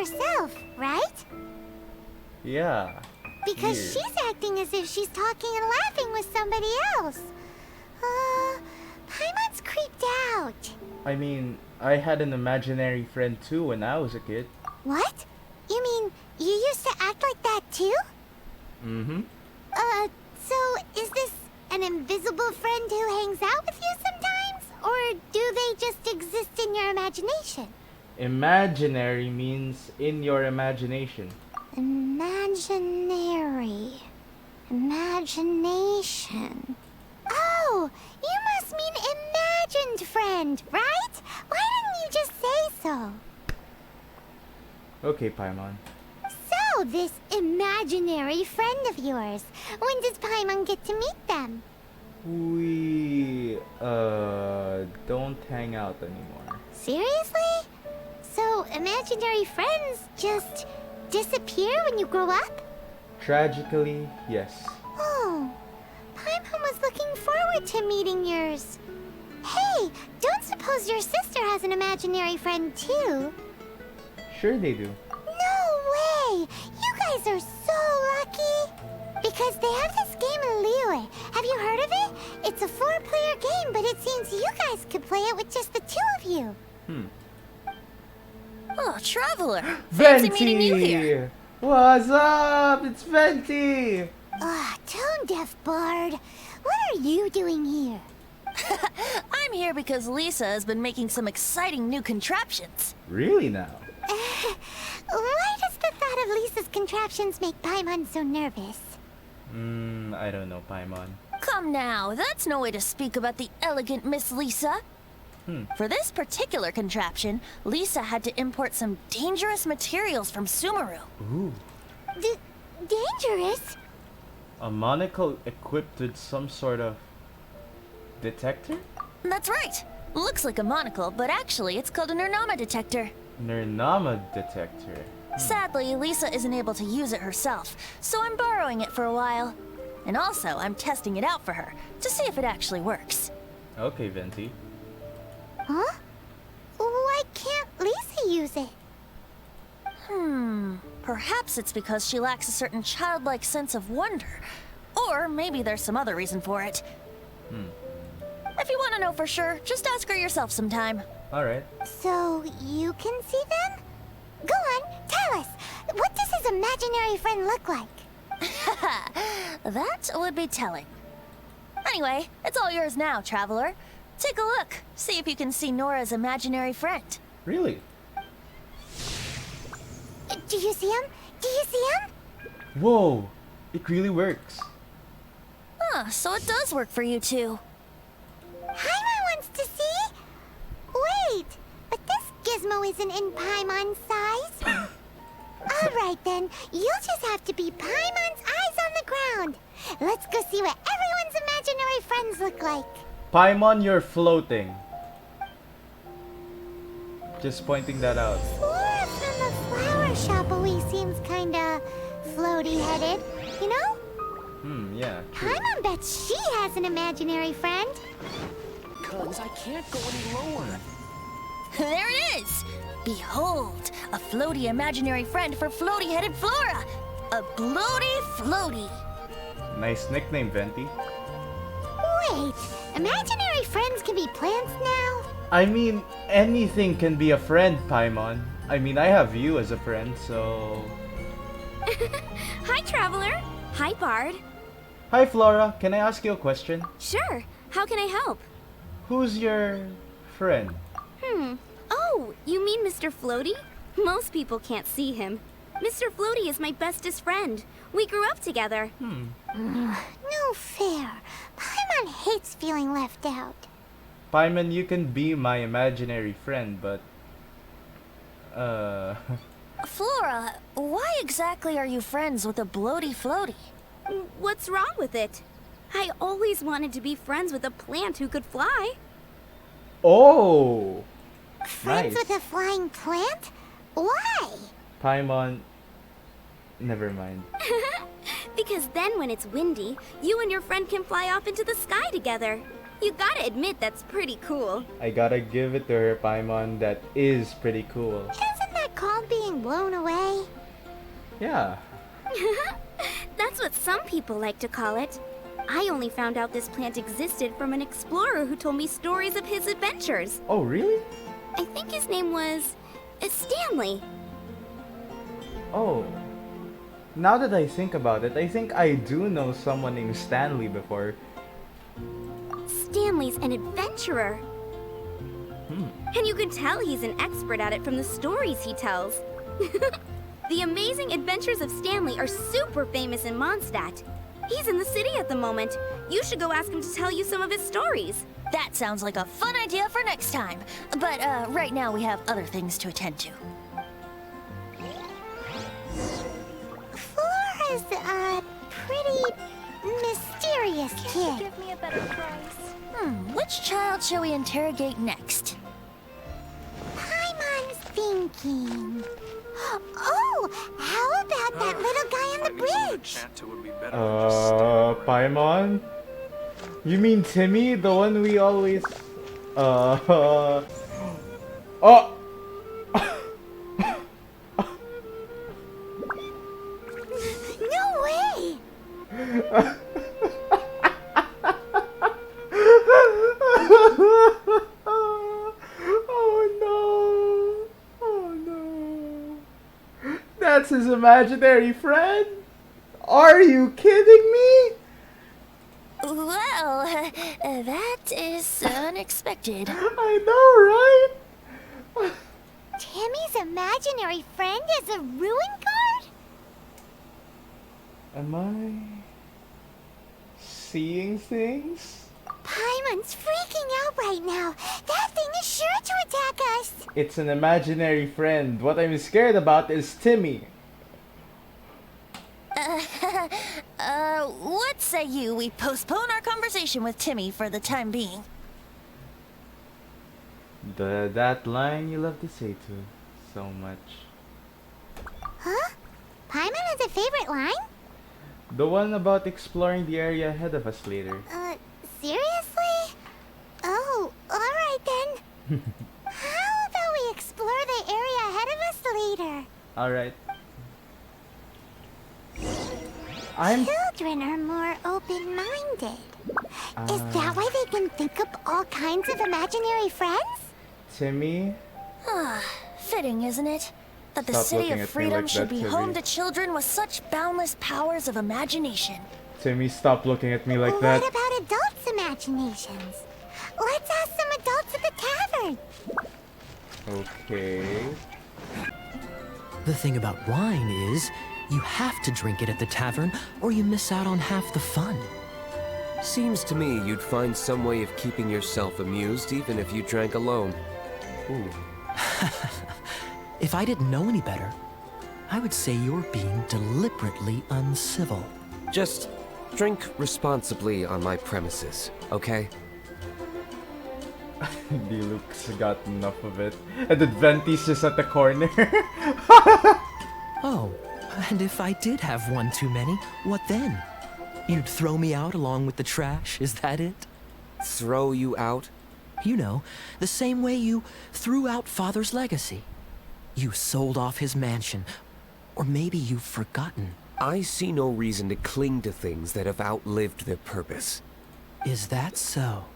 herself, right? Yeah. Because Weird. she's acting as if she's talking and laughing with somebody else. Paimon's creeped out. I mean, I had an imaginary friend too when I was a kid. What? You mean you used to act like that too? Mm-hmm. So is this an invisible friend who hangs out with you sometimes? Or do they just exist in your imagination? Imaginary means in your imagination. Imaginary. Imagination. Oh, you must mean imagined friend, right? Why didn't you just say so? Okay, Paimon. So, this imaginary friend of yours, when does Paimon get to meet them? We, don't hang out anymore. Seriously? So, imaginary friends just disappear when you grow up? Tragically, yes. Oh, Paimon was looking forward to meeting yours. Hey, don't suppose your sister has an imaginary friend too? Sure they do. No way! You guys are so lucky! Because they have this game in Liyue. Have you heard of it? It's a 4-player game, but it seems you guys could play it with just the 2 of you. Oh, Traveler! Fancy meeting you here. Venti! What's up? It's Venti! Tone deaf bard. What are you doing here? I'm here because Lisa has been making some exciting new contraptions. Really now? Why does the thought of Lisa's contraptions make Paimon so nervous? I don't know, Paimon. Come now, that's no way to speak about the elegant Miss Lisa. For this particular contraption, Lisa had to import some dangerous materials from Sumeru. Ooh. Dangerous? A monocle equipped with some sort of detector? That's right. Looks like a monocle, but actually it's called a Nernama detector. Nernama detector. Sadly, Lisa isn't able to use it herself, so I'm borrowing it for a while. And also, I'm testing it out for her, to see if it actually works. Okay, Venti. Huh? Why can't Lisa use it? Perhaps it's because she lacks a certain childlike sense of wonder. Or maybe there's some other reason for it. If you want to know for sure, just ask her yourself sometime. Alright. So you can see them? Go on, tell us. What does his imaginary friend look like? That would be telling. Anyway, it's all yours now, Traveler. Take a look. See if you can see Nora's imaginary friend. Really? Do you see him? Do you see him? Whoa! It really works. So it does work for you two. Paimon wants to see? Wait, but this gizmo isn't in Paimon's size. Alright then, you'll just have to be Paimon's eyes on the ground. Let's go see what everyone's imaginary friends look like. Paimon, you're floating. Just pointing that out. Flora from the flower shop always seems kinda floaty-headed, you know? Yeah, true. Paimon bets she has an imaginary friend. Cuz I can't go any lower. There it is! Behold, a floaty imaginary friend for floaty-headed Flora! A bloaty floaty! Nice nickname, Venti. Wait, imaginary friends can be plants now? I mean, anything can be a friend, Paimon. I mean, I have you as a friend, so... Hi, Traveler. Hi, Bard. Hi, Flora. Can I ask you a question? Sure. How can I help? Who's your friend? Oh, you mean Mr. Floaty? Most people can't see him. Mr. Floaty is my bestest friend. We grew up together. No fair. Paimon hates feeling left out. Paimon, you can be my imaginary friend, but... Flora, why exactly are you friends with a bloaty floaty? What's wrong with it? I always wanted to be friends with a plant who could fly. Oh! Friends Nice. with a flying plant? Why? Paimon... Never mind. Because then when it's windy, you and your friend can fly off into the sky together. You gotta admit that's pretty cool. I gotta give it to her, Paimon. That is pretty cool. Isn't that called being being blown away? Yeah. That's what some people like to call it. I only found out this plant existed from an explorer who told me stories of his adventures. Oh, really? I think his name was Stanley. Oh. Now that I think about it, I think I do know someone named Stanley before. Stanley's an adventurer. And you can tell he's an expert at it from the stories he tells. The amazing adventures of Stanley are super famous in Mondstadt. He's in the city at the moment. You should go ask him to tell you some of his stories. That sounds like a fun idea for next time. But right now we have other things to attend to. Flora's a pretty mysterious kid. Give me a better price. Which child shall we interrogate next? Paimon's thinking. Oh, how about that little guy on the bridge? Paimon? You mean Timmy? The one we always... Oh! No way! Oh no! Oh no! That's his imaginary friend? Are you kidding me? Well, that is unexpected. I know, right? Timmy's imaginary friend is a ruin guard? Am I seeing things? Paimon's freaking out right now. That thing is sure to attack us. It's an imaginary friend. What I'm scared about is Timmy. What say you we postpone our conversation with Timmy for the time being? That line you love to say to so much. Huh? Paimon has a favorite line? The one about exploring the area ahead of us later. Seriously? Oh, alright then. How about we explore the area ahead of us later? Alright. Children are more open-minded. Is that why they can think up all kinds of imaginary friends? Timmy? Fitting, isn't it? That the Stop City looking of at me Freedom like should that, be Timmy. home to children with such boundless powers of imagination. Timmy, stop looking at me like What that. about adults' imaginations? Let's ask some adults at the tavern. Okay. The thing about wine is, you have to drink it at the tavern, or you miss out on half the fun. Seems to me you'd find some way of keeping yourself amused even if you drank alone. Ooh. If I didn't know any better, I would say you're being deliberately uncivil. Just drink responsibly on my premises, okay? Deluxe got enough of it. And then Venti's just at the corner. Oh, and if I did have one too many, what then? You'd throw me out along with the trash, is that it? Throw you out? You know, the same way you threw out Father's legacy. You sold off his mansion, or maybe you've forgotten. I see no reason to cling to things that have outlived their purpose. Is that so?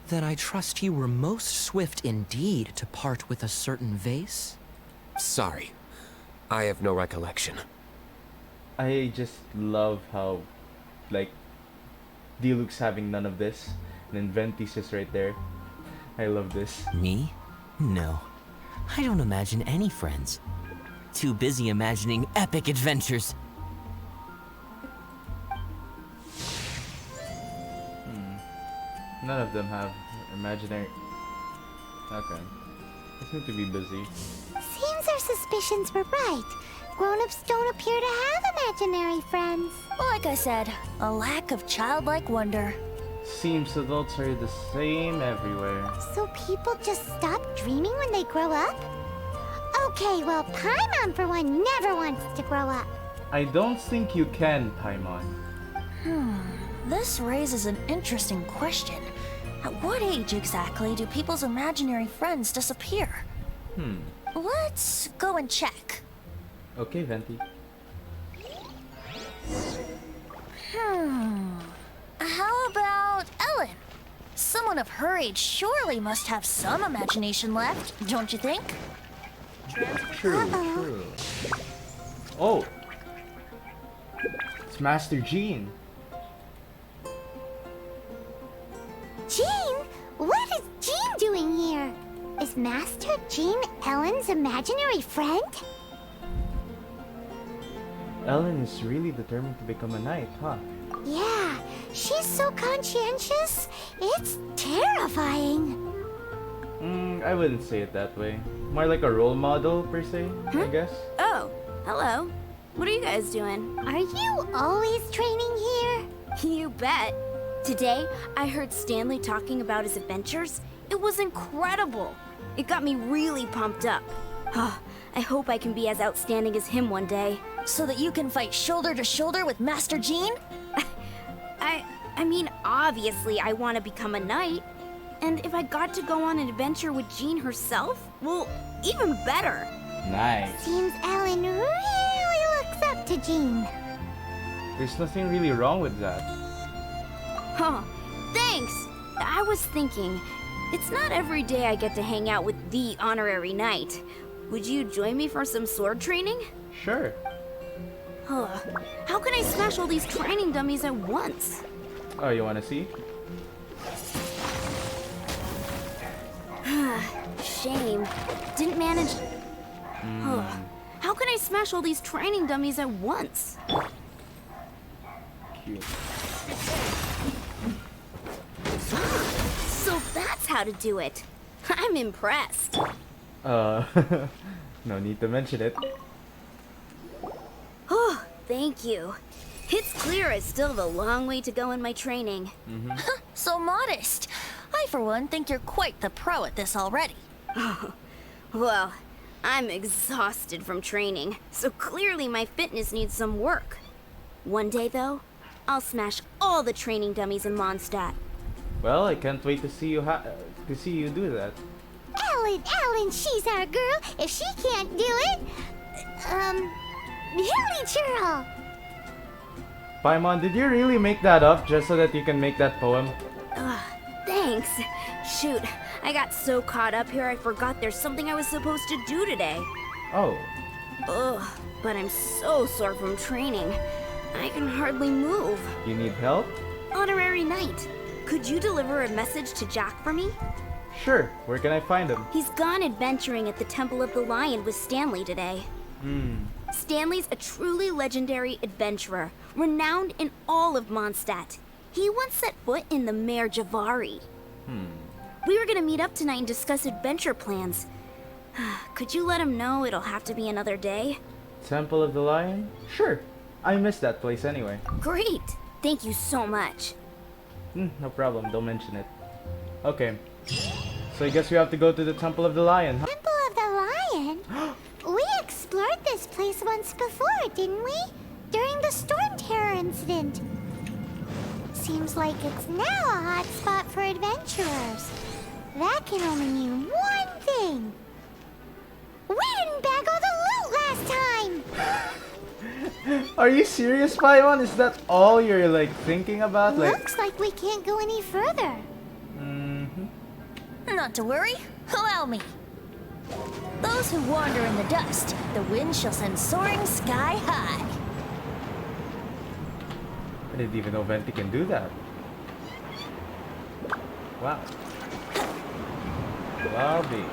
Then I trust you were most swift indeed to part with a certain vase? Sorry. I have no recollection. I just love how, like, Deluxe having none of this. And then Venti's just right there. I love this. Me? No. I don't imagine any friends. Too busy imagining epic adventures. None of them have imaginary... Okay. They seem to be busy. Seems our suspicions were right. Grown-ups don't appear to have imaginary friends. Like I said, a lack of childlike wonder. Seems adults are the same everywhere. So people just stop dreaming when they grow up? Okay, well, Paimon for one never wants to grow up. I don't think you can, Paimon. This raises an interesting question. At what age exactly do people's imaginary friends disappear? Let's go and check. Okay, Venti. How about Ellen? Someone of her age surely must have some imagination left, don't you think? True, true. Oh! It's Master Jean. Jean? What is Jean doing here? Is Master Jean Ellen's imaginary friend? Ellen is really determined to become a knight, huh? Yeah, she's so conscientious. It's terrifying. I wouldn't say it that way. More like a role model, per se, I guess. Oh, hello. What are you guys doing? Are you always training here? You bet. Today, I heard Stanley talking about his adventures. It was incredible. It got me really pumped up. I hope I can be as outstanding as him one day. So that you can fight shoulder to shoulder with Master Jean? I mean, obviously I want to become a knight. And if I got to go on an adventure with Jean herself, well, even better. Nice. Seems Ellen really looks up to Jean. There's nothing really wrong with that. Huh, thanks. I was thinking, it's not every day I get to hang out with the honorary knight. Would you join me for some sword training? Sure. How can I smash all these training dummies at once? Oh, you wanna see? Shame. Didn't manage. How can I smash all these training dummies at once? Cute. So that's how to do it. I'm impressed. No need to mention it. Oh, thank you. It's clear I still have a long way to go in my training. So modest. I, for one, think you're quite the pro at this already. Well, I'm exhausted from training, so clearly my fitness needs some work. One day, though, I'll smash all the training dummies in Mondstadt. Well, I can't wait to see you do that. Ellen, she's our girl. If she can't do it, Hilly Churl. Paimon, did you really make that up just so that you can make that poem? Thanks. Shoot, I got so caught up here I forgot there's something I was supposed to do today. Oh. Ugh, but I'm so sore from training. I can hardly move. You need help? Honorary Knight, could you deliver a message to Jack for me? Sure. Where can I find him? He's gone adventuring at the Temple of the Lion with Stanley today. Stanley's a truly legendary adventurer, renowned in all of Mondstadt. He once set foot in the Mare Javari. We were gonna meet up tonight and discuss adventure plans. Could you let him know it'll have to be another day? Temple of the Lion? Sure. I missed that place anyway. Great! Thank you so much. No problem. Don't mention it. Okay. So I guess we have to go to the Temple of the Lion, huh? Temple of the Lion? We explored this place once before, didn't we? During the Storm Terror incident. Seems like it's now a hot spot for adventurers. That can only mean one thing. We didn't bag all the loot last time! Are you serious, Paimon? Is that all you're like thinking about? Looks like we can't go any further. Not to worry. Allow me. Those who wander in the dust, the wind shall send soaring sky high. I didn't even know Venti can do that. Wow. Lobby.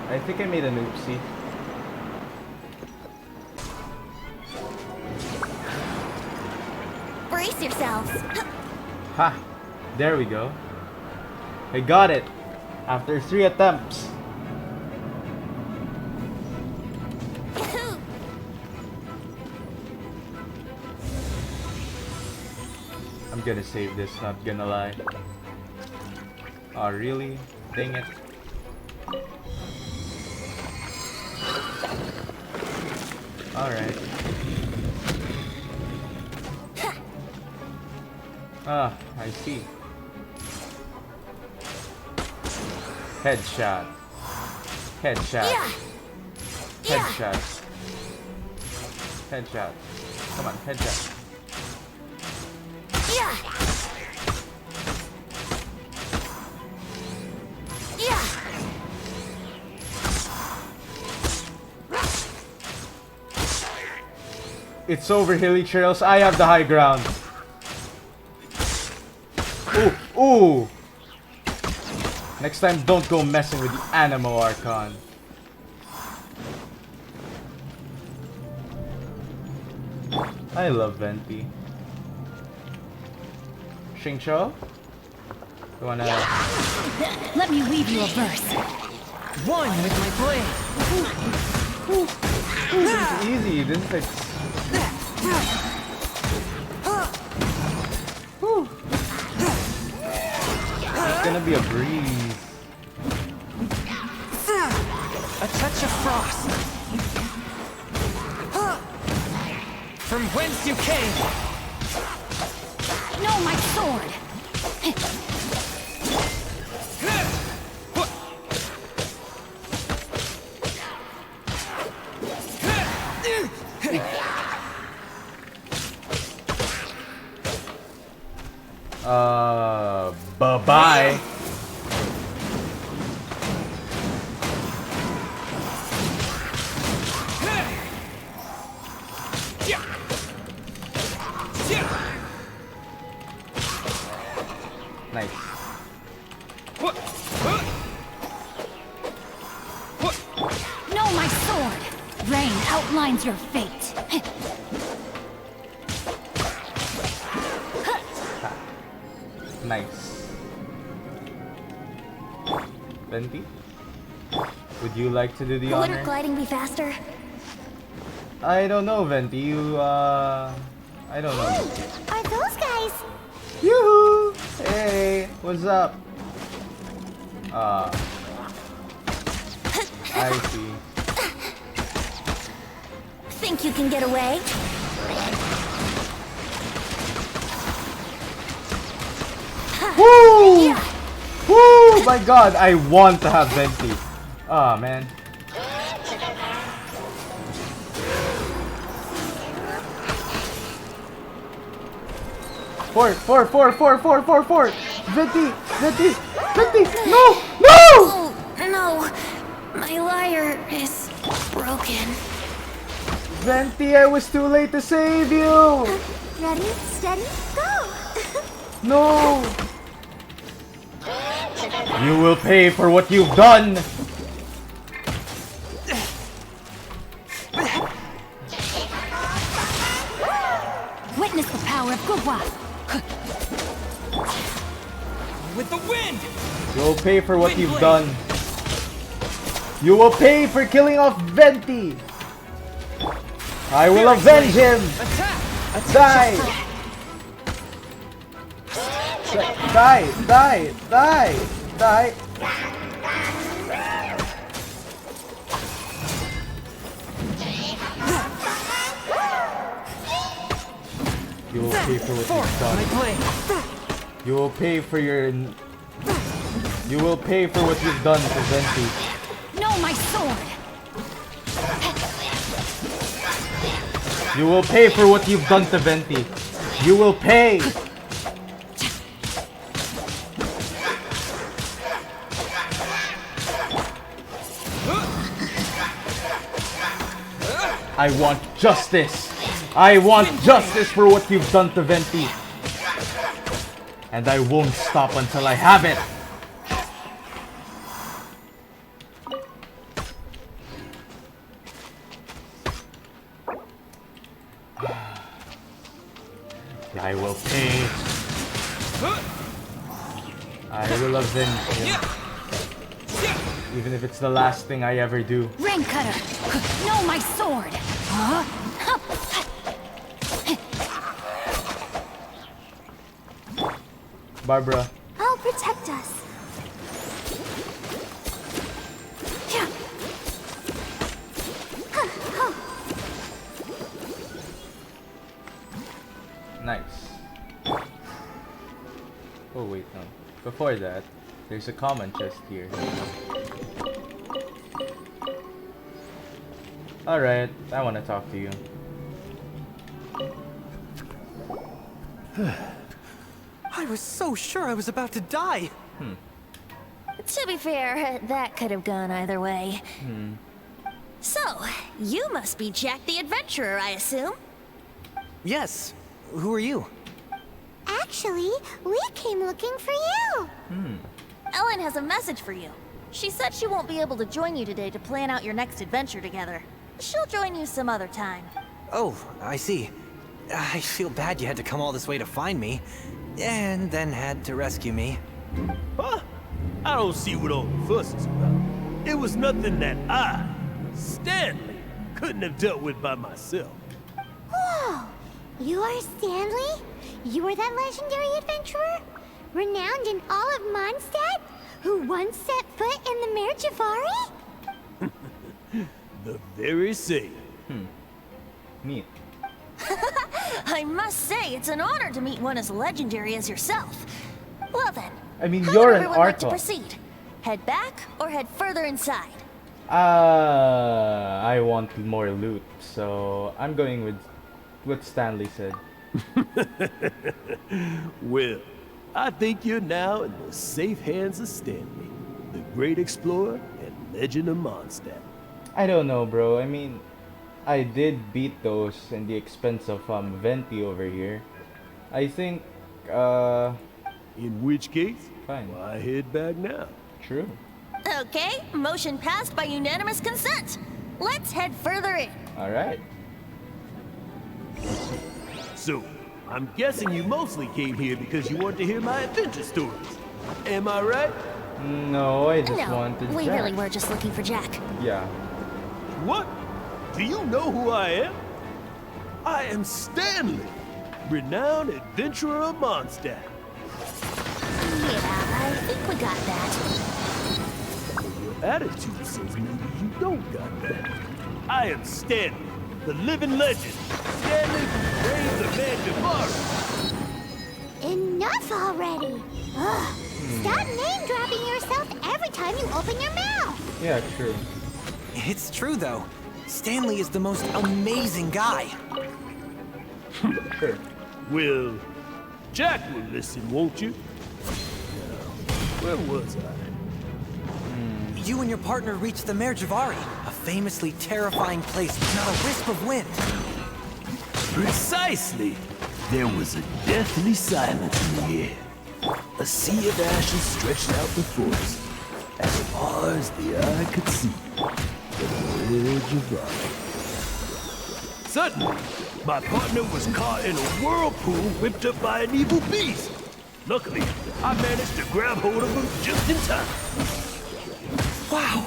I think I made an oopsie. Brace yourselves. Ha! There we go. I got it! After 3 attempts. I'm gonna save this, not gonna lie. Oh, really? Dang it. Alright. Ah, I see. Headshot. Headshot. Headshot. Headshot. Come on, headshot. It's over, hilly trails. I have the high ground. Ooh, ooh. Next time, don't go messing with the Animo Archon. I love Venti. Xingqiu? You wanna... Let me weave you a verse. One with my blade. This is easy. This is like... Whew. It's gonna be a breeze. A touch of frost. From whence you came. No, my sword. Bye-bye. Nice. No, my sword. Rain outlines your fate. Nice. Venti? Would you like to do the Wouldn't honor? gliding be faster? I don't know, Venti. You, I don't know. Are those guys? Yoo-hoo! Hey, what's up? I see. Think you can get away? Woo! Woo! My god, I want to have Venti. Ah, man. Four. Venti! No! Oh, no. My lyre is broken. Venti, I was too late to save you! Ready, steady, go! No! You will pay for what you've done! Witness the power of Gugwa. With the wind. You will pay for what you've done. You will pay for killing off Venti! I will avenge him! Attack. Die! Die! You will pay for what you've My done. blade. You will pay for your... You will pay for what you've done to Venti. No, my sword. You will pay for what you've done to Venti. You will pay! I want justice! I want justice for what you've done to Venti! And I won't stop until I have it! I will pay. I will avenge him. Even if it's the last thing I ever do. Rain cutter. No, my sword. Huh? Barbara. I'll protect us. Nice. Oh wait, no. Before that, There's a common chest here. Alright, I want to talk to you. I was so sure I was about to die. To be fair, that could have gone either way. So, you must be Jack the Adventurer, I assume? Yes. Who are you? Actually, we came looking for you. Ellen has a message for you. She said she won't be able to join you today to plan out your next adventure together. She'll join you some other time. Oh, I see. I feel bad you had to come all this way to find me, and then had to rescue me. Huh? I don't see what all the fuss is about. It was nothing that I, Stanley, couldn't have dealt with by myself. Whoa! You are Stanley? You are that legendary adventurer? Renowned in all of Mondstadt? Who once set foot in the Mare Javari? The very same. Neat. I must say, it's an honor to meet one as legendary as yourself. Well then, I mean, how you're would an everyone like to Arthur. proceed? Head back or head further inside? I want more loot, so I'm going with what Stanley said. Well, I think you're now in the safe hands of Stanley, the great explorer and legend of Mondstadt. I don't know, bro. I mean, I did beat those in the expense of Venti over here. I think, In which case, fine. why head back now? True. Okay, motion passed by unanimous consent. Let's head further in. Alright. So, I'm guessing you mostly came here because you want to hear my adventure stories. Am I right? No, I just No, wanted we Jack. really were just looking for Jack. Yeah. What? Do you know who I am? I am Stanley, renowned adventurer of Mondstadt. Yeah, I think we got that. Your attitude says maybe you don't got that. I am Stanley, the living legend. Stanley who braved the Mare Javari. Enough already! Ugh. Stop name-dropping yourself every time you open your mouth! Yeah, true. It's true, though. Stanley is the most amazing guy. Sure. Well, Jack will listen, won't you? Now, where was I? You and your partner reached the Mare Javari, a famously terrifying place with not a wisp of wind. Precisely. There was a deathly silence in the air. A sea of ashes stretched out before us, as far as the eye could see. The Mare Javari. Suddenly, my partner was caught in a whirlpool whipped up by an evil beast. Luckily, I managed to grab hold of him just in time. Wow.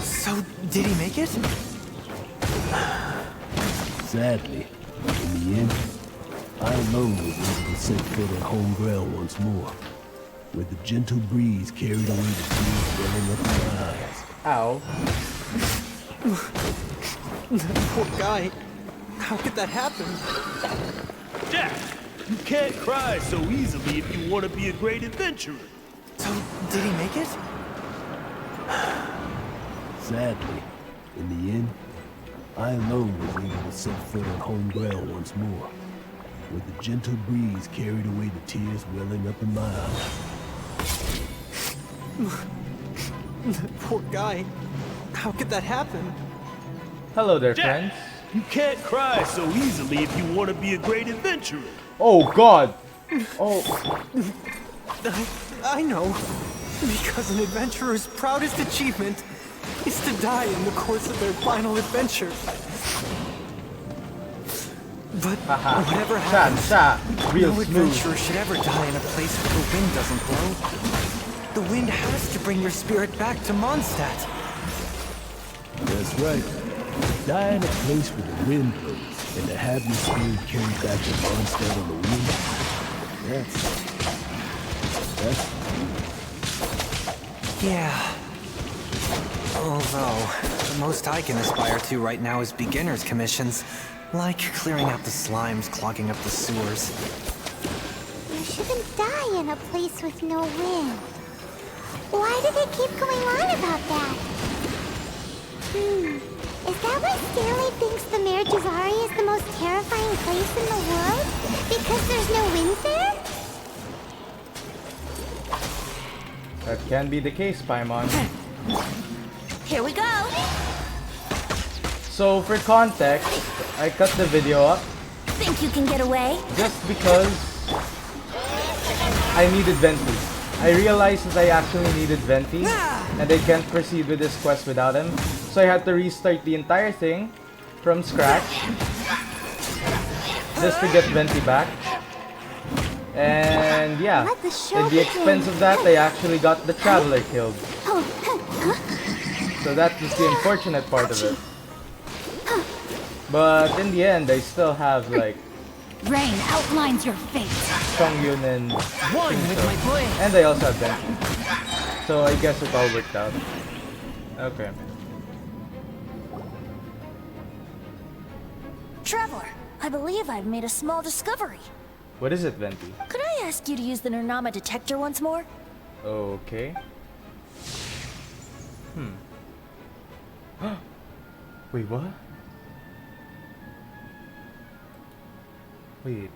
So, did he make it? Sadly, in the end, I alone was able to set foot on home ground once more, where the gentle breeze carried away the tears welling up in my eyes. Ow. Poor guy. How could that happen? Jack, you can't cry so easily if you want to be a great adventurer. So, did he make it? Sadly, in the end, I alone was able to set foot on home ground once more, where the gentle breeze carried away the tears welling up in my eyes. Poor guy. How could that happen? Hello there, Jack, friends. you can't cry so easily if you want to be a great adventurer. Oh, God. Oh, I know. Because an adventurer's proudest achievement is to die in the course of their final adventure. But whatever happens, Real no smooth. adventurer should ever die in a place where the wind doesn't blow. The wind has to bring your spirit back to Mondstadt. That's right. To die in a place where the wind blows, and to have your spirit carried back to Mondstadt on the wind, that's... Yeah. Although, the most I can aspire to right now is beginner's commissions, like clearing out the slimes clogging up the sewers. You shouldn't die in a place with no wind. Why do they keep going on about that? Is that why Stanley thinks the Mare Jazari is the most terrifying place in the world? Because there's no wind there? That can be the case, Paimon. Here we go. So, for context, I cut the video up Think you can get away? just because I needed Venti. I realized that I actually needed Venti, and I can't proceed with this quest without him. So I had to restart the entire thing from scratch just to get Venti back. And yeah, Let the show at the expense of that, I actually got the Traveler killed. So that was the unfortunate part of it. But in the end, I still have like Rain outlines your fate. Chongyun and One with my blade. And I also have Venti. So I guess it all worked out. Okay. Traveler, I believe I've made a small discovery. What is it, Venti? Could I ask you to use the Nernama detector once more? Okay. Wait, what? Wait.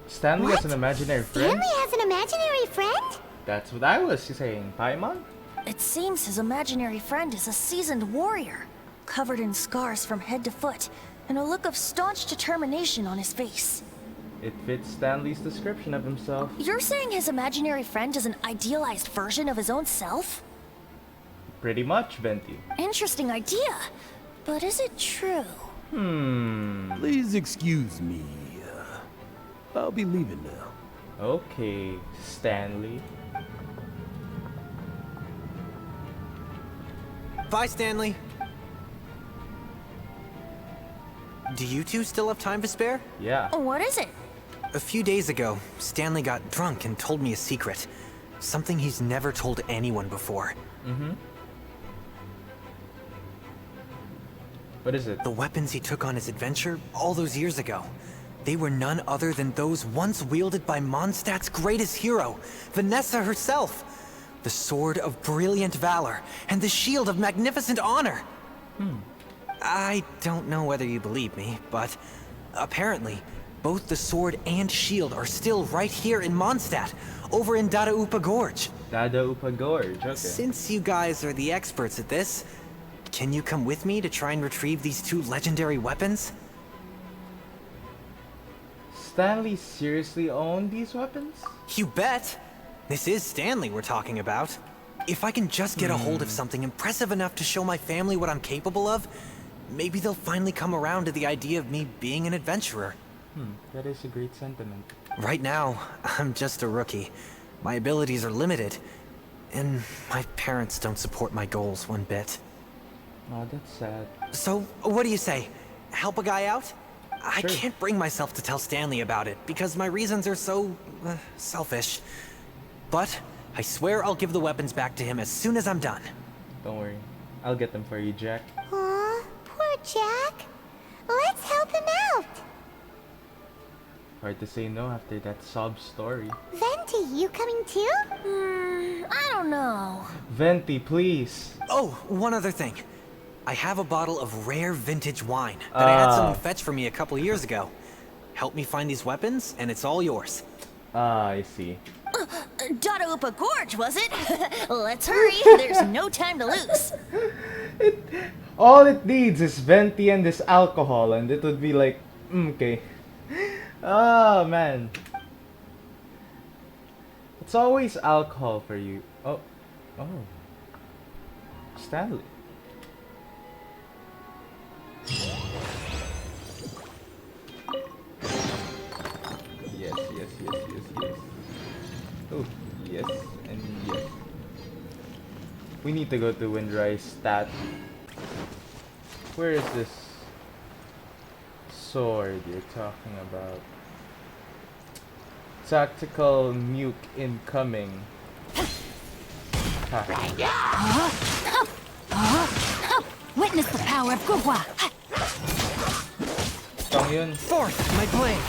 Stanley has an imaginary friend? Stanley has an imaginary friend? That's what I was saying, Paimon? It seems his imaginary friend is a seasoned warrior, covered in scars from head to foot, and a look of staunch determination on his face. It fits Stanley's description of himself. You're saying his imaginary friend is an idealized version of his own self? Pretty much, Venti. Interesting idea. But is it true? Please excuse me. I'll be leaving now. Okay, Stanley. Bye, Stanley. Do you two still have time to spare? Yeah. What is it? A few days ago, Stanley got drunk and told me a secret. Something he's never told anyone before. What is it? The weapons he took on his adventure all those years ago. They were none other than those once wielded by Mondstadt's greatest hero, Vanessa herself. The Sword of Brilliant Valor and the Shield of Magnificent Honor. I don't know whether you believe me, but apparently, both the sword and shield are still right here in Mondstadt, over in Dadaupa Gorge. Dadaupa Gorge, okay. Since you guys are the experts at this, can you come with me to try and retrieve these two legendary weapons? Stanley seriously owned these weapons? You bet! This is Stanley we're talking about. If I can just get a hold of something impressive enough to show my family what I'm capable of, maybe they'll finally come around to the idea of me being an adventurer. That is a great sentiment. Right now, I'm just a rookie. My abilities are limited, and my parents don't support my goals one bit. Oh, that's sad. So, what do you say? Help a guy out? I Sure. can't bring myself to tell Stanley about it, because my reasons are so, selfish. But, I swear I'll give the weapons back to him as soon as I'm done. Don't worry. I'll get them for you, Jack. Aw, poor Jack. Let's help him out. Hard to say no after that sob story. Venti, you coming too? I don't know. Venti, please. Oh, one other thing. I have a bottle of rare vintage wine that I had someone fetch for me a couple years ago. Help me find these weapons, and it's all yours. I see. Dadaupa Gorge, was it? Let's hurry. There's no time to lose. All it needs is Venti and this alcohol, and it would be like, okay. Oh, man. It's always alcohol for you. Oh. Stanley. Yes. Oh, yes and yes. We need to go to Windrise stat. Where is this sword you're talking about? Tactical nuke incoming. Ha. Witness the power of Gugwa. Chongyun. Forth, my blade!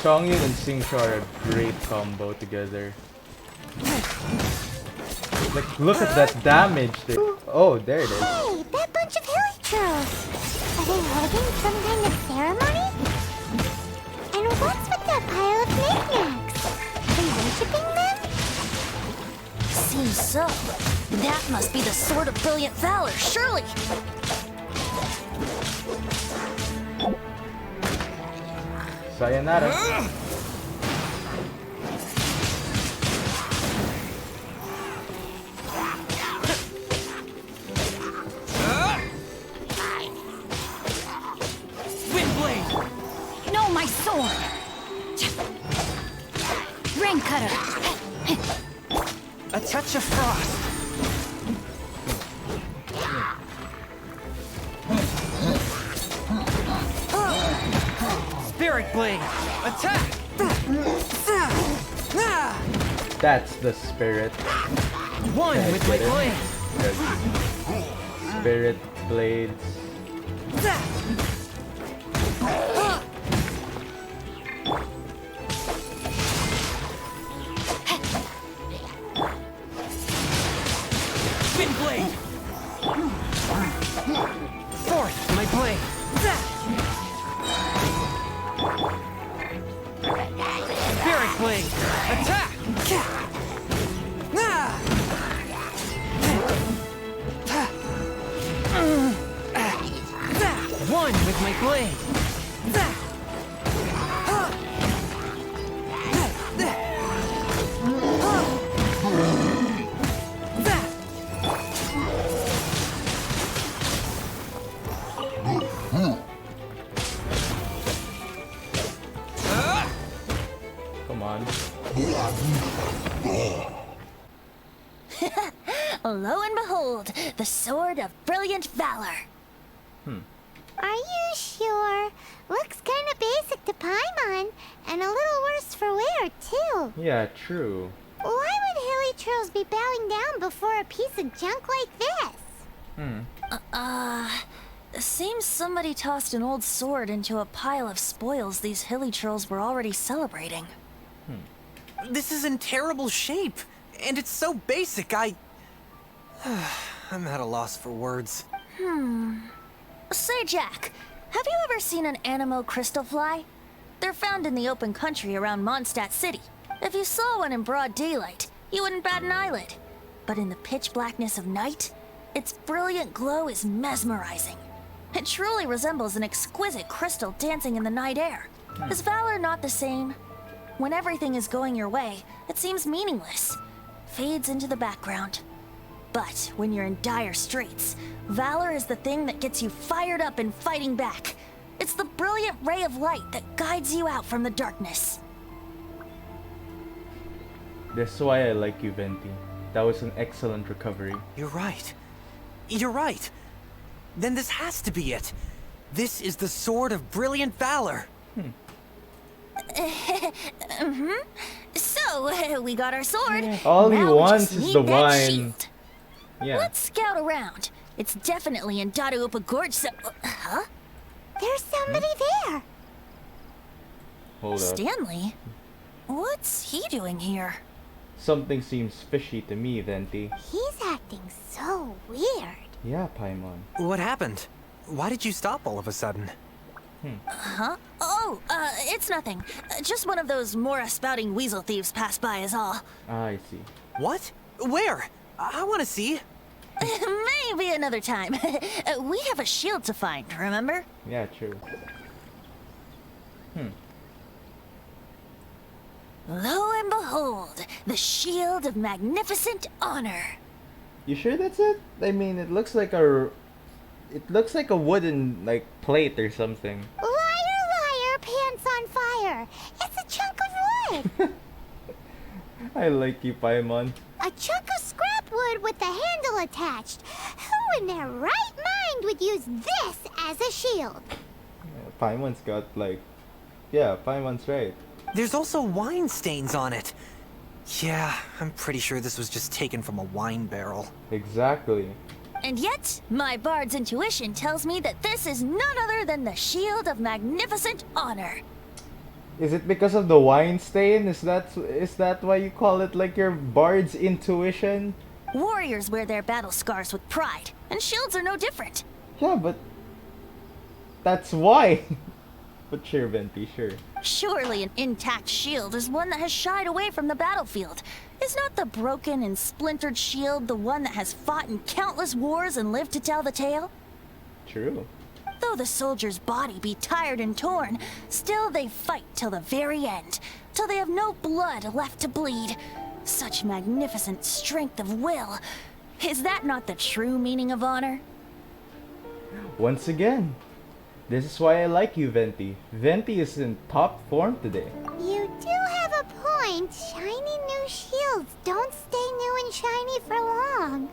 Chongyun and Singshore are a great combo together. Like, look at that damage. Oh, there it is. Hey, that bunch of hilichurls. Are they holding some kind of ceremony? And what's with that pile of knickknacks? Are they worshipping them? Seems so. That must be the Sword of Brilliant Valor, surely. Sayonara. Windblade! No, my sword! Rain cutter! A touch of frost. Spirit blade! Attack! That's the spirit. One with my blade! Spirit blades. Wind blade! Fourth, my blade! Spirit blade! Attack! One with my blade! Come on. Lo and behold, the Sword of Brilliant Valor. Are you sure? Looks kinda basic to Paimon, and a little worse for wear, too. Yeah, true. Why would hilichurls be bowing down before a piece of junk like this? Seems somebody tossed an old sword into a pile of spoils these hilichurls were already celebrating. This is in terrible shape, and it's so basic, I'm at a loss for words. Say, Jack, have you ever seen an anemo crystal fly? They're found in the open country around Mondstadt City. If you saw one in broad daylight, you wouldn't bat an eyelid. But in the pitch blackness of night, its brilliant glow is mesmerizing. It truly resembles an exquisite crystal dancing in the night air. Is valor not the same? When everything is going your way, it seems meaningless, fades into the background. But when you're in dire straits, valor is the thing that gets you fired up and fighting back. It's the brilliant ray of light that guides you out from the darkness. That's why I like you, Venti. That was an excellent recovery. You're right. You're right. Then this has to be it. This is the Sword of Brilliant Valor. So, we got our sword. All he Now we wants just is need the that wine. shield. Yeah. Let's scout around. It's definitely in Dadaupa Gorge, so... Huh? There's somebody there. Hold up. Stanley? What's he doing here? Something seems fishy to me, Venti. He's acting so weird. Yeah, Paimon. What happened? Why did you stop all of a sudden? Huh? Oh, it's nothing. Just one of those Mora-spouting weasel thieves passed by is all. Ah, I see. What? Where? I want to see. Maybe another time. We have a shield to find, remember? Yeah, true. Lo and behold, the shield of magnificent honor. You sure that's it? I mean, it looks like a wooden, like, plate or something. Liar, liar, pants on fire. It's a chunk of wood. I like you, Paimon. A chunk of scrap wood with the handle attached. Who in their right mind would use this as a shield? Paimon's got, like... Yeah, Paimon's right. There's also wine stains on it. Yeah, I'm pretty sure this was just taken from a wine barrel. Exactly. And yet, my bard's intuition tells me that this is none other than the shield of magnificent honor. Is it because of the wine stain? Is that why you call it, like, your bard's intuition? Warriors wear their battle scars with pride, and shields are no different. Yeah, but that's why. But sure, Venti, sure. Surely an intact shield is one that has shied away from the battlefield. Is not the broken and splintered shield the one that has fought in countless wars and lived to tell the tale? True. Though the soldier's body be tired and torn, still they fight till the very end, till they have no blood left to bleed. Such magnificent strength of will. Is that not the true meaning of honor? Once again, this is why I like you, Venti. Venti is in top form today. You do have a point. Shiny new shields don't stay new and shiny for long.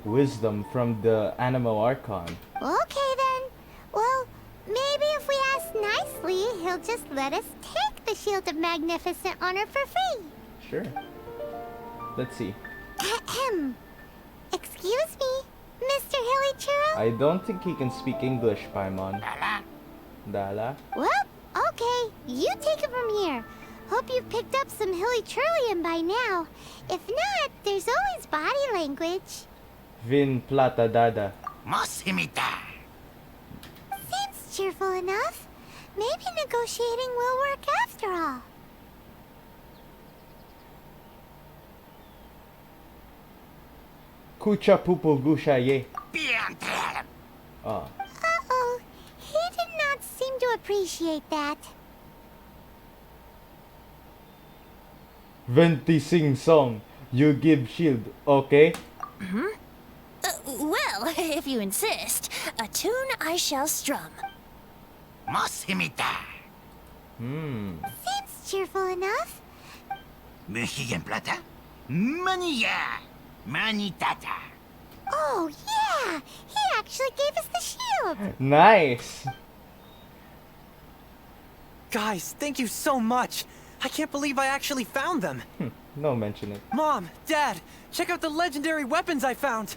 Wisdom from the Animal Archon. Okay then. Well, maybe if we ask nicely, he'll just let us take the Shield of Magnificent Honor for free. Sure. Let's see. Ahem. Excuse me, Mr. Hilly Churro? I don't think he can speak English, Paimon. Dala? Well, okay. You take it from here. Hope you've picked up some Hilly Churlian by now. If not, there's always body language. Vin Plata Dada. Seems cheerful enough. Maybe negotiating will work after all. Kucha Pupu Gusha Ye. Ah. Uh-oh. He did not seem to appreciate that. Venti sing song. You give shield, okay? Well, if you insist, a tune I shall strum. Hmm. Seems cheerful enough. Oh, yeah! He actually gave us the shield! Nice. Guys, thank you so much. I can't believe I actually found them. No mention it. Mom, Dad, check out the legendary weapons I found.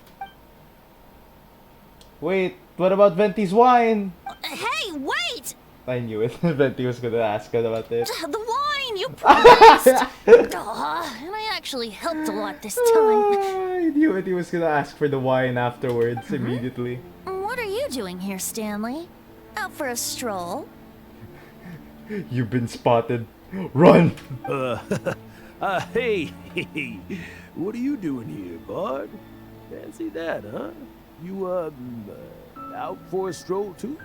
Wait, what about Venti's wine? Hey, wait! I knew it. Venti was gonna ask about it. The wine, you promised! Aw, and I actually helped a lot this time. I knew it. He was gonna ask for the wine afterwards immediately. What are you doing here, Stanley? Out for a stroll? You've been spotted. Run! Hey, what are you doing here, bud? Fancy that, huh? You, out for a stroll too?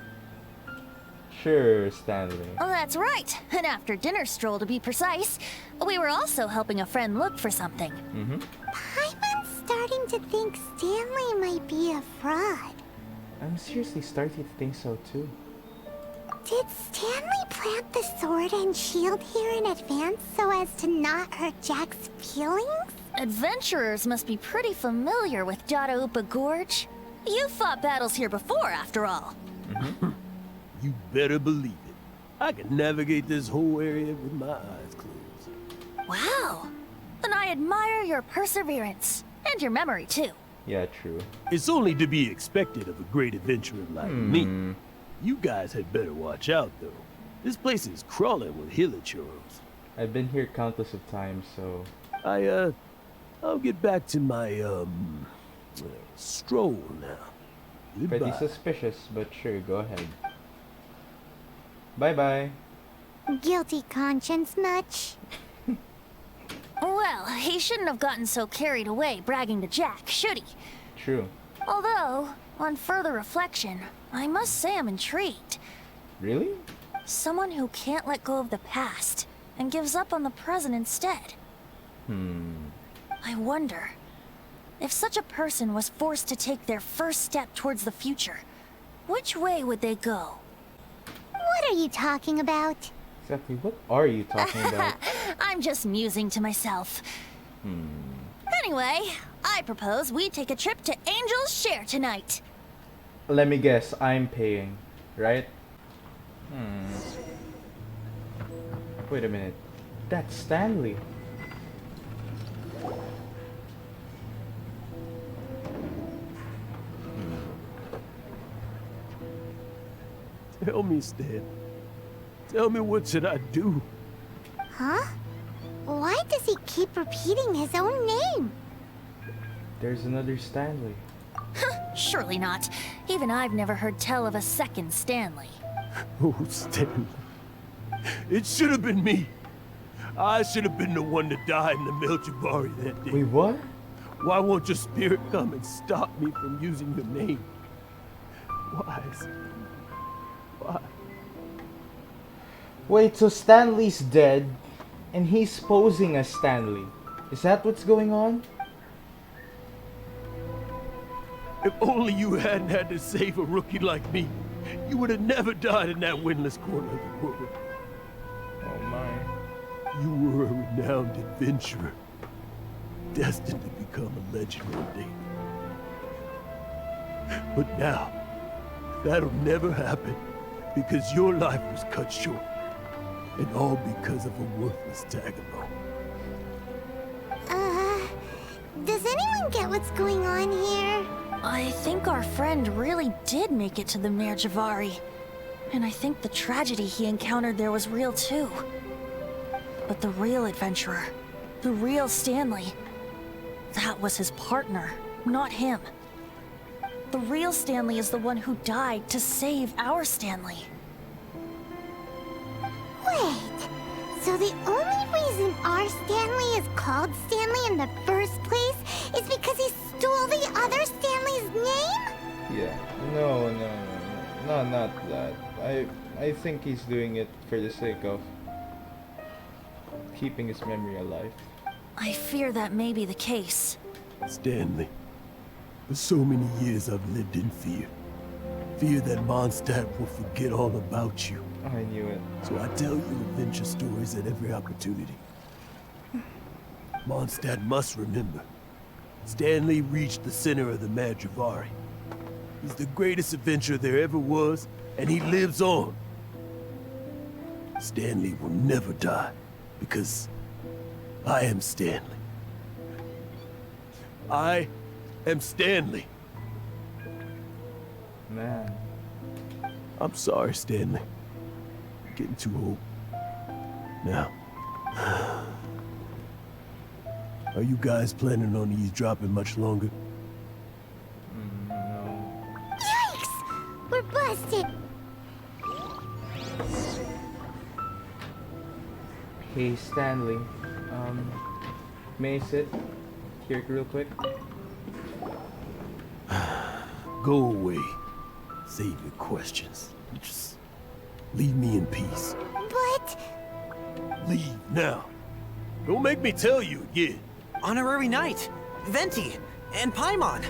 Sure, Stanley. Oh, that's right. An after-dinner stroll, to be precise. We were also helping a friend look for something. Paimon's starting to think Stanley might be a fraud. I'm seriously starting to think so too. Did Stanley plant the sword and shield here in advance so as to not hurt Jack's feelings? Adventurers must be pretty familiar with Dada Upa Gorge. You fought battles here before, after all. You better believe it. I can navigate this whole area with my eyes closed. Wow. Then I admire your perseverance. And your memory, too. Yeah, true. It's only to be expected of a great adventurer like me. You guys had better watch out, though. This place is crawling with hilichoros. I've been here countless of times, so... I'll get back to my, stroll now. Pretty Goodbye. suspicious, but sure, go ahead. Bye-bye. Guilty conscience much? Well, he shouldn't have gotten so carried away bragging to Jack, should he? True. Although, on further reflection, I must say I'm intrigued. Really? Someone who can't let go of the past and gives up on the present instead. I wonder, if such a person was forced to take their first step towards the future, which way would they go? What are you talking about? Exactly, what are you talking about? I'm just musing to myself. Anyway, I propose we take a trip to Angel's Share tonight. Let me guess, I'm paying, right? Wait a minute. That's Stanley. Tell me, Stan. Tell me, what should I do? Huh? Why does he keep repeating his own name? there's another Stanley. Surely not. Even I've never heard tell of a second Stanley. Oh, Stanley. It should have been me. I should have been the one to die in the Melchivari that day. Wait, what? Why won't your spirit come and stop me from using your name? Why? Why? Wait, so Stanley's dead, and he's posing as Stanley. Is that what's going on? If only you hadn't had to save a rookie like me, you would have never died in that windless corner of the world. Oh my. You were a renowned adventurer, destined to become a legend one day. But now, that'll never happen, because your life was cut short, and all because of a worthless tag-along. Does anyone get what's going on here? I think our friend really did make it to the Merjavari. And I think the tragedy he encountered there was real too. But the real adventurer, the real Stanley, that was his partner, not him. The real Stanley is the one who died to save our Stanley. Wait, so the only reason our Stanley is called Stanley in the first place is because he stole the other Stanley's name? Yeah. No, not that. I think he's doing it for the sake of keeping his memory alive. I fear that may be the case. Stanley, for so many years I've lived in fear. Fear that Mondstadt will forget all about you. I knew it. So I tell you adventure stories at every opportunity. Mondstadt must remember. Stanley reached the center of the Madrivari. He's the greatest adventurer there ever was, and he lives on. Stanley will never die, because I am Stanley. I am Stanley. Man. I'm sorry, Stanley. Getting too old. Now, are you guys planning on eavesdropping much longer? No. Yikes! We're busted! Hey Stanley, may I sit here real quick? Go away. Save your questions. Just leave me in peace. But... Leave now. Don't make me tell you again. Honorary Knight, Venti, and Paimon.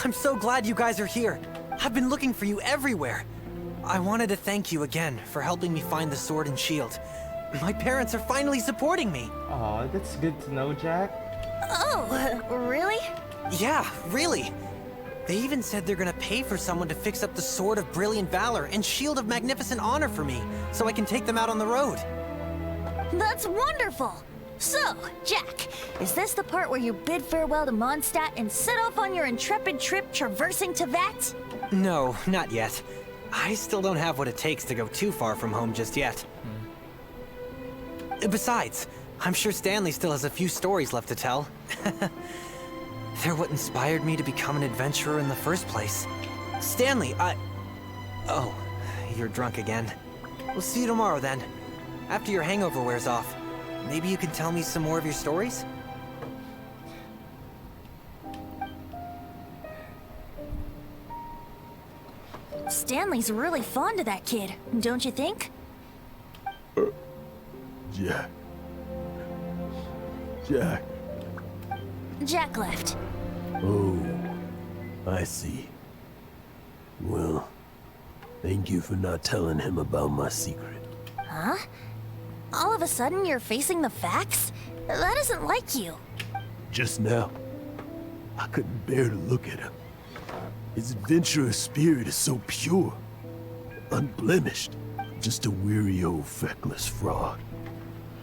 I'm so glad you guys are here. I've been looking for you everywhere. I wanted to thank you again for helping me find the sword and shield. My parents are finally supporting me. Aw, that's good to know, Jack. Oh, really? Yeah, really. They even said they're gonna pay for someone to fix up the Sword of Brilliant Valor and Shield of Magnificent Honor for me, so I can take them out on the road. That's wonderful! So, Jack, is this the part where you bid farewell to Mondstadt and set off on your intrepid trip traversing Teyvat? No, not yet. I still don't have what it takes to go too far from home just yet. Besides, I'm sure Stanley still has a few stories left to tell. They're what inspired me to become an adventurer in the first place. Stanley, Oh, you're drunk again. We'll see you tomorrow then. After your hangover wears off. Maybe you can tell me some more of your stories? Stanley's really fond of that kid, don't you think? Jack. Jack. Jack left. Oh, I see. Well, thank you for not telling him about my secret. Huh? All of a sudden you're facing the facts? That isn't like you. Just now, I couldn't bear to look at him. His adventurous spirit is so pure, unblemished. Just a weary old feckless fraud.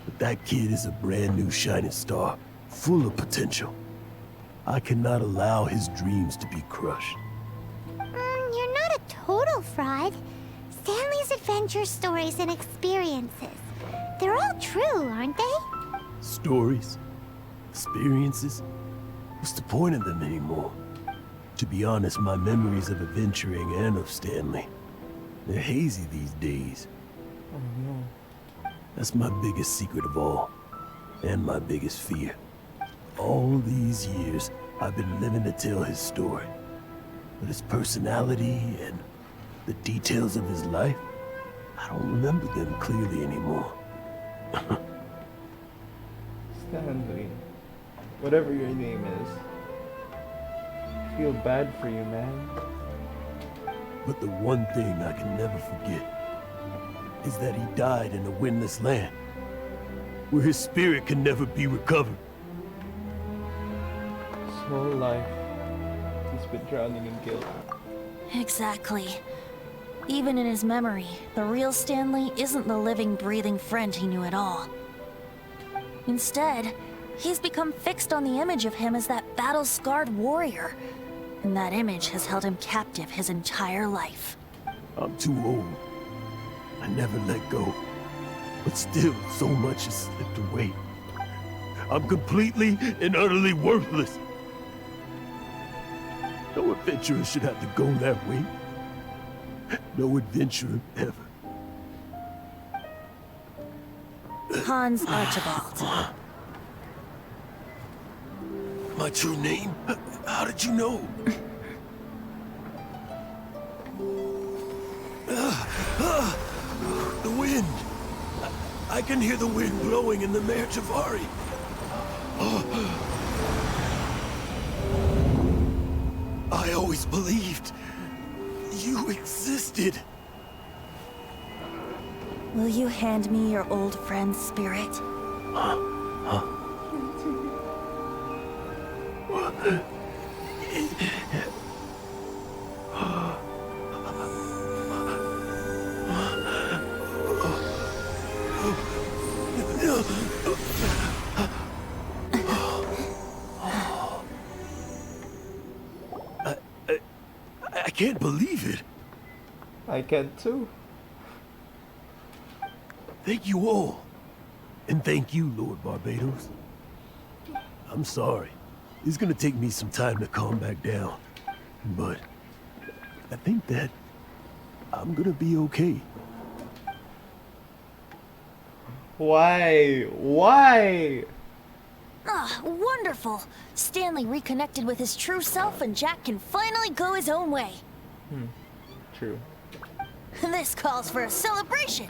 But that kid is a brand new shining star, full of potential. I cannot allow his dreams to be crushed. You're not a total fraud. Stanley's adventure stories and experiences. They're all true, aren't they? Stories, experiences. What's the point of them anymore? To be honest, my memories of adventuring and of Stanley, they're hazy these days. Oh no. That's my biggest secret of all, and my biggest fear. All these years, I've been living to tell his story. But his personality and the details of his life, I don't remember them clearly anymore. Stanley. Whatever your name is. I feel bad for you, man. But the one thing I can never forget is that he died in a windless land, where his spirit can never be recovered. His whole life, he's been drowning in guilt. Exactly. Even in his memory, the real Stanley isn't the living, breathing friend he knew at all. Instead, he's become fixed on the image of him as that battle-scarred warrior. And that image has held him captive his entire life. I'm too old. I never let go. But still, so much has slipped away. I'm completely and utterly worthless. No adventurer should have to go that way. No adventurer ever. Hans Archibald. My true name? How did you know? The wind. I can hear the wind blowing in the Mare Javari. I always believed you existed. Will you hand me your old friend's spirit? I can't believe it. I can too. Thank you all. And thank you, Lord Barbados. I'm sorry. It's gonna take me some time to calm back down. But I think that I'm gonna be okay. Why? Why? Ah, wonderful! Stanley reconnected with his true self and Jack can finally go his own way. True. This calls for a celebration.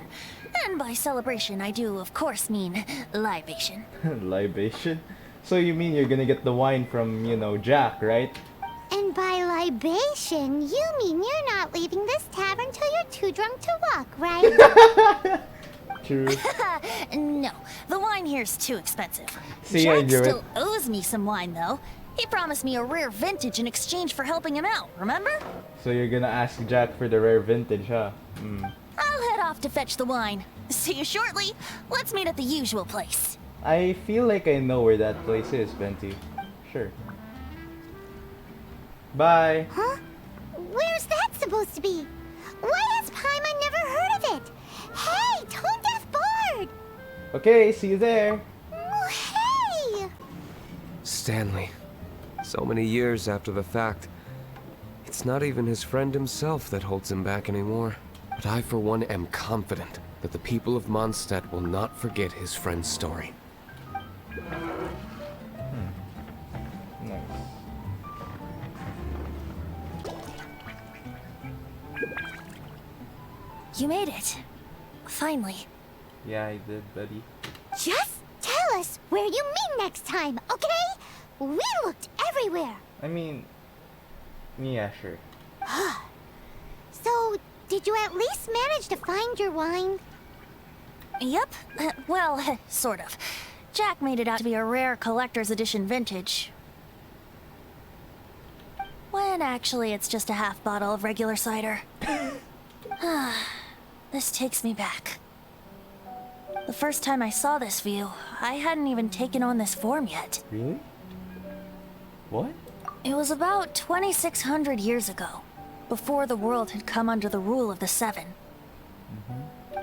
And by celebration, I do, of course, mean libation. Libation? So you mean you're gonna get the wine from, you know, Jack, right? And by libation, you mean you're not leaving this tavern till you're too drunk to walk, right? True. No, the wine here's too expensive. See, I Jack knew it. still owes me some wine, though. He promised me a rare vintage in exchange for helping him out, remember? So you're gonna ask Jack for the rare vintage, huh? I'll head off to fetch the wine. See you shortly. Let's meet at the usual place. I feel like I know where that place is, Venti. Sure. Bye. Huh? Where's that supposed to be? Why has Paimon never heard of it? Hey, Tone Deaf Bard! Okay, see you there. Oh, hey! Stanley. So many years after the fact. It's not even his friend himself that holds him back anymore. But I, for one, am confident that the people of Mondstadt will not forget his friend's story. Nice. You made it. Finally. Yeah, I did, buddy. Just tell us where you meet next time, okay? We looked everywhere. I mean, yeah, sure. So, did you at least manage to find your wine? Yep. Well, sort of. Jack made it out to be a rare collector's edition vintage. When actually it's just a half bottle of regular cider. This takes me back. The first time I saw this view, I hadn't even taken on this form yet. Really? What? It was about 2,600 years ago, before the world had come under the rule of the Seven.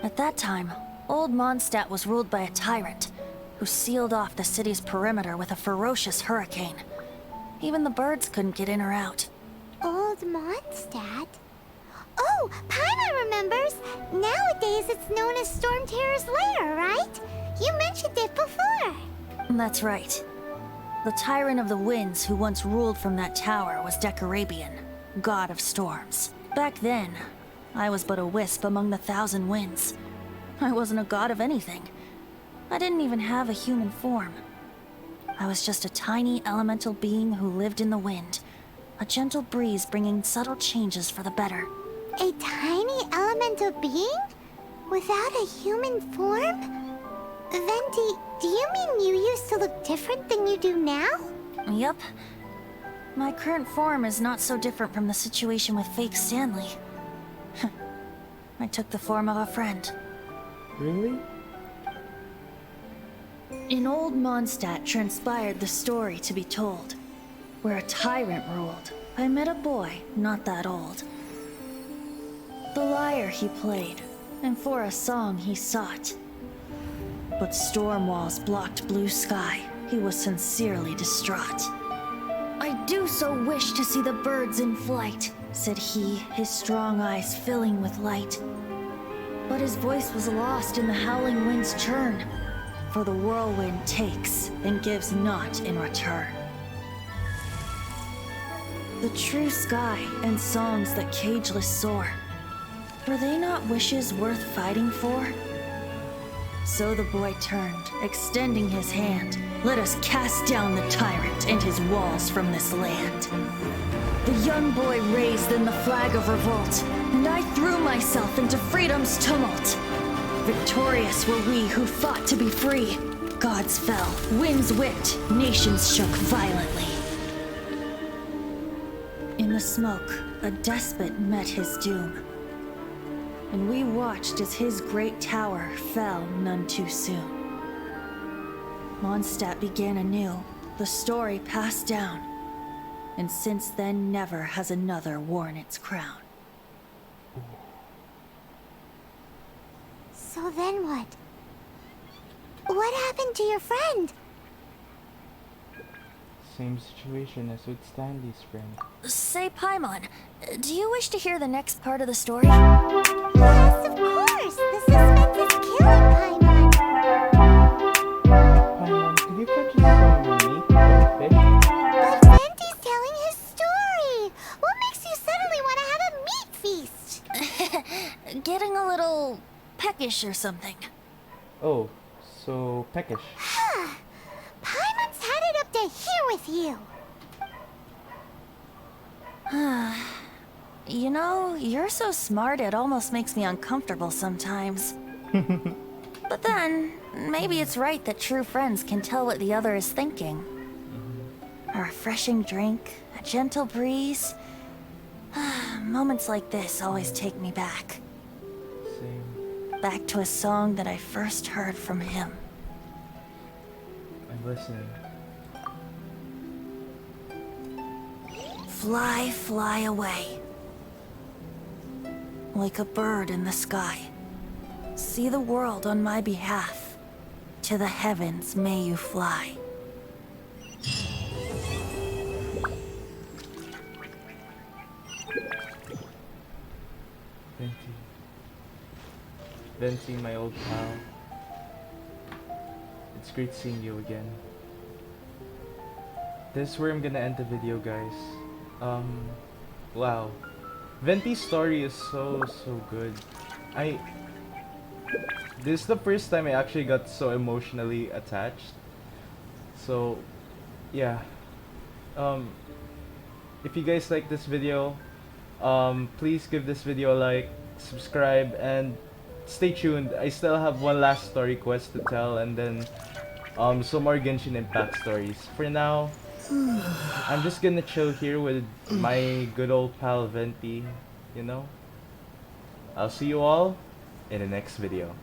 At that time, old Mondstadt was ruled by a tyrant, who sealed off the city's perimeter with a ferocious hurricane. Even the birds couldn't get in or out. Old Mondstadt? Oh, Paimon remembers! Nowadays it's known as Storm Terror's lair, right? You mentioned it before. That's right. The Tyrant of the Winds who once ruled from that tower was Decarabian, god of storms. Back then, I was but a wisp among the 1,000 winds. I wasn't a god of anything. I didn't even have a human form. I was just a tiny elemental being who lived in the wind, a gentle breeze bringing subtle changes for the better. A tiny elemental being? Without a human form? Venti, do you mean you used to look different than you do now? Yup. My current form is not so different from the situation with fake Stanley. I took the form of a friend. Really? In old Mondstadt transpired the story to be told. Where a tyrant ruled, I met a boy not that old. The lyre he played, and for a song he sought. But storm walls blocked blue sky, he was sincerely distraught. I do so wish to see the birds in flight, said he, his strong eyes filling with light. But his voice was lost in the howling wind's churn, for the whirlwind takes and gives not in return. The true sky and songs that cageless soar, were they not wishes worth fighting for? So the boy turned, extending his hand. Let us cast down the tyrant and his walls from this land. The young boy raised then the flag of revolt, and I threw myself into freedom's tumult. Victorious were we who fought to be free. Gods fell, winds whipped, nations shook violently. In the smoke, a despot met his doom. And we watched as his great tower fell none too soon. Mondstadt began anew, the story passed down, and since then never has another worn its crown. So then what? What happened to your friend? Same situation as with Stanley's friend. Say, Paimon, do you wish to hear the next part of the story? Yes, of course! The suspense is killing Paimon! Paimon, could you purchase some meat or fish? But Venti's telling his story! What makes you suddenly want to have a meat feast? Getting a little peckish or something. Oh, so peckish. Paimon's headed up to here with you! You know, you're so smart it almost makes me uncomfortable sometimes. But then, maybe it's right that true friends can tell what the other is thinking. A refreshing drink, a gentle breeze. Moments like this always take me back. Same. Back to a song that I first heard from him. I'm listening. Fly, fly away. Like a bird in the sky. See the world on my behalf. To the heavens may you fly. Venti. Venti, my old pal. It's great seeing you again. This is where I'm gonna end the video, guys. Wow. Venti's story is so good. This is the first time I actually got so emotionally attached. So, yeah. If you guys like this video, please give this video a like, subscribe, and stay tuned. I still have one last story quest to tell, and then some more Genshin Impact stories. For now, I'm just gonna chill here with my good old pal Venti, you know? I'll see you all in the next video.